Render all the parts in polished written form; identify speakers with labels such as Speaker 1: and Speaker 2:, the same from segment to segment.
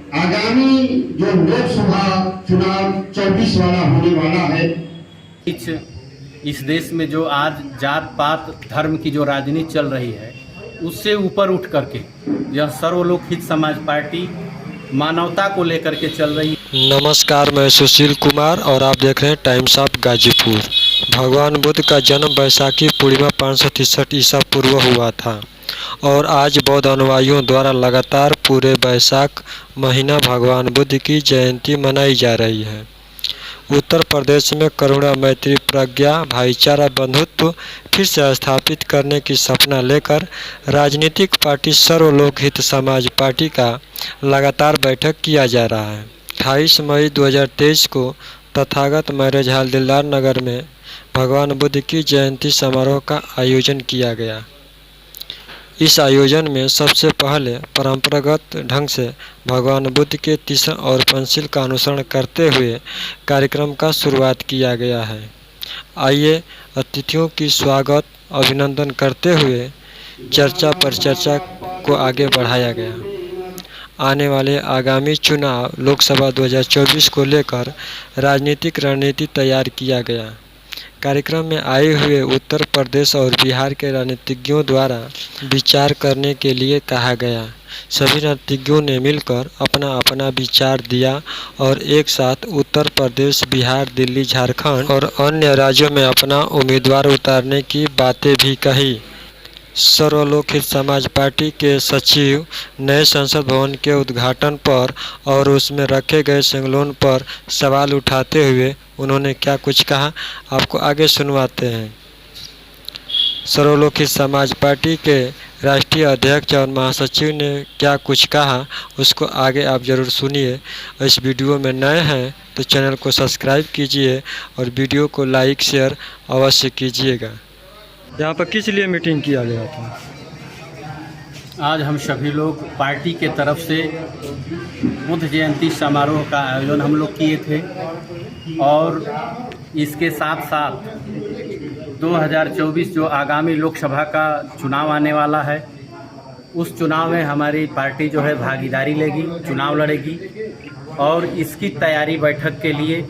Speaker 1: आगामी जो लोकसभा चुनाव 24 वाला होने वाला है,
Speaker 2: इस देश में जो आज जात पात धर्म की जो राजनीति चल रही है उससे ऊपर उठ करके यह सर्वलोक हित समाज पार्टी मानवता को लेकर के चल रही है।
Speaker 3: नमस्कार, मैं सुशील कुमार और आप देख रहे हैं टाइम्स ऑफ गाजीपुर। भगवान बुद्ध का जन्म बैसाखी पूर्णिमा 563 ईसा पूर्व हुआ था और आज बौद्ध अनुयायियों द्वारा लगातार पूरे बैसाख महीना भगवान बुद्ध की जयंती मनाई जा रही है। उत्तर प्रदेश में करुणा, मैत्री, प्रज्ञा, भाईचारा, बंधुत्व फिर से स्थापित करने की सपना लेकर राजनीतिक पार्टी सर्वलोक हित समाज पार्टी का लगातार बैठक किया जा रहा है। 28 मई 2023 को तथागत मैरिज हॉल दिलदार नगर में भगवान बुद्ध की जयंती समारोह का आयोजन किया गया। इस आयोजन में सबसे पहले परंपरागत ढंग से भगवान बुद्ध के तीसरा और पंचशील का अनुसरण करते हुए कार्यक्रम का शुरुआत किया गया है। आइए अतिथियों की स्वागत अभिनंदन करते हुए चर्चा पर चर्चा को आगे बढ़ाया गया। आने वाले आगामी चुनाव लोकसभा 2024 को लेकर राजनीतिक रणनीति तैयार किया गया। कार्यक्रम में आए हुए उत्तर प्रदेश और बिहार के राजनीतिज्ञों द्वारा विचार करने के लिए कहा गया। सभी राजनीतिज्ञों ने मिलकर अपना अपना विचार दिया और एक साथ उत्तर प्रदेश, बिहार, दिल्ली, झारखंड और अन्य राज्यों में अपना उम्मीदवार उतारने की बातें भी कही। सर्वलोक हित समाज पार्टी के सचिव नए संसद भवन के उद्घाटन पर और उसमें रखे गए सेंगलोन पर सवाल उठाते हुए उन्होंने क्या कुछ कहा, आपको आगे सुनवाते हैं। सर्वलोक हित समाज पार्टी के राष्ट्रीय अध्यक्ष और महासचिव ने क्या कुछ कहा, उसको आगे आप ज़रूर सुनिए। इस वीडियो में नए हैं तो चैनल को सब्सक्राइब कीजिए और वीडियो को लाइक शेयर अवश्य कीजिएगा। यहाँ पर किस लिए मीटिंग किया गया था?
Speaker 2: आज हम सभी लोग पार्टी के तरफ से बुद्ध जयंती समारोह का आयोजन हम लोग किए थे और इसके साथ साथ 2024 जो आगामी लोकसभा का चुनाव आने वाला है उस चुनाव में हमारी पार्टी जो है भागीदारी लेगी, चुनाव लड़ेगी और इसकी तैयारी बैठक के लिए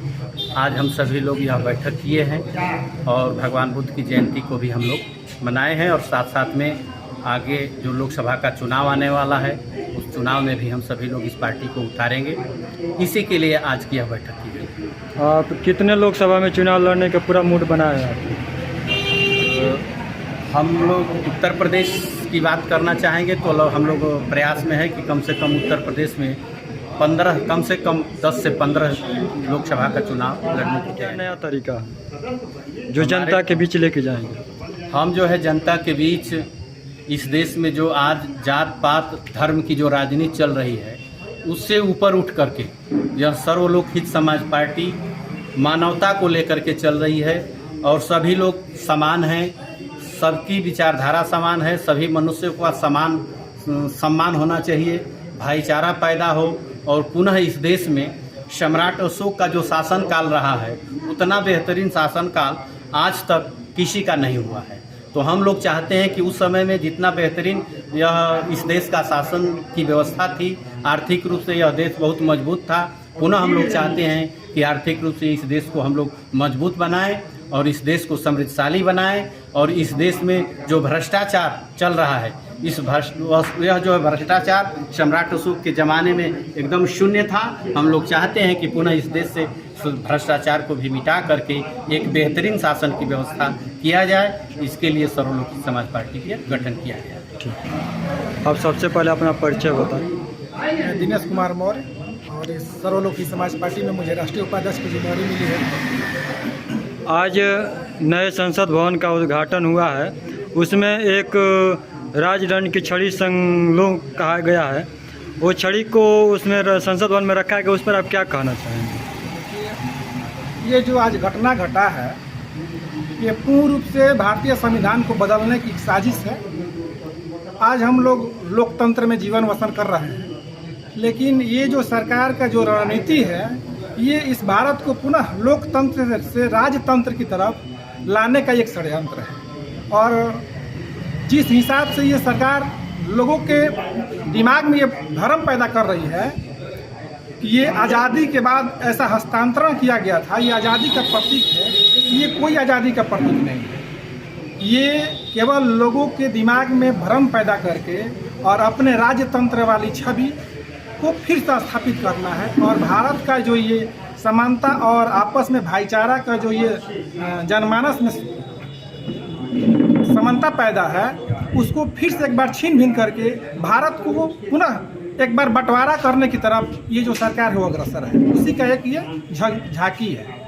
Speaker 2: आज हम सभी लोग यह बैठक किए हैं और भगवान बुद्ध की जयंती को भी हम लोग मनाए हैं और साथ साथ में आगे जो लोकसभा का चुनाव आने वाला है उस चुनाव में भी हम सभी लोग इस पार्टी को उतारेंगे। इसी के लिए आज की यह बैठक की गई।
Speaker 3: आप कितने लोकसभा में चुनाव लड़ने का पूरा मूड बनाया है?
Speaker 2: हम लोग उत्तर प्रदेश की बात करना चाहेंगे तो हम लोग प्रयास में है कि कम से कम उत्तर प्रदेश में 10 से 15 लोकसभा का चुनाव लड़ने की तैयारी।
Speaker 3: नया तरीका जो जनता के बीच लेके जाएंगे।
Speaker 2: हम जो है जनता के बीच इस देश में जो आज जात पात धर्म की जो राजनीति चल रही है उससे ऊपर उठ करके यह सर्वलोक हित समाज पार्टी मानवता को लेकर के चल रही है और सभी लोग समान हैं, सबकी विचारधारा समान है, सभी मनुष्यों का समान सम्मान होना चाहिए, भाईचारा पैदा हो और पुनः इस देश में सम्राट अशोक का जो शासन काल रहा है उतना बेहतरीन शासन काल आज तक किसी का नहीं हुआ है। तो हम लोग चाहते हैं कि उस समय में जितना बेहतरीन यह इस देश का शासन की व्यवस्था थी, आर्थिक रूप से यह देश बहुत मजबूत था, पुनः हम लोग चाहते हैं कि आर्थिक रूप से इस देश को हम लोग मजबूत बनाएं और इस देश को समृद्धशाली बनाएं और इस देश में जो भ्रष्टाचार चल रहा है यह जो है भ्रष्टाचार सम्राट अशोक के ज़माने में एकदम शून्य था। हम लोग चाहते हैं कि पुनः इस देश से भ्रष्टाचार को भी मिटा करके एक बेहतरीन शासन की व्यवस्था किया जाए। इसके लिए सर्वलोक हित समाज पार्टी का गठन किया गया।
Speaker 3: अब सबसे पहले अपना परिचय बताएं।
Speaker 4: मैं दिनेश कुमार मौर्य और इस सर्वलोक हित समाज पार्टी में मुझे राष्ट्रीय उपाध्यक्ष की जिम्मेदारी मिली है।
Speaker 3: आज नए संसद भवन का उद्घाटन हुआ है, उसमें एक राजदंड की छड़ी संगलोन कहा गया है, वो छड़ी को उसमें संसद भवन में रखा गया, उस पर आप क्या कहना चाहेंगे?
Speaker 4: ये जो आज घटना घटा है ये पूर्ण रूप से भारतीय संविधान को बदलने की साजिश है। आज हम लोग लोकतंत्र में जीवन बसर कर रहे हैं, लेकिन ये जो सरकार का जो रणनीति है ये इस भारत को पुनः लोकतंत्र से राजतंत्र की तरफ लाने का एक षड्यंत्र है। और जिस हिसाब से ये सरकार लोगों के दिमाग में ये भ्रम पैदा कर रही है कि ये आज़ादी के बाद ऐसा हस्तांतरण किया गया था, ये आज़ादी का प्रतीक है, ये कोई आज़ादी का प्रतीक नहीं है। ये केवल लोगों के दिमाग में भ्रम पैदा करके और अपने राजतंत्र वाली छवि को फिर से स्थापित करना है, और भारत का जो ये समानता और आपस में भाईचारा का जो ये जनमानस में समानता पैदा है, उसको फिर से एक बार छीन भिन करके भारत को पुनः एक बार बंटवारा करने की तरफ ये जो सरकार है वो अग्रसर है। उसी का एक ये झांकी है।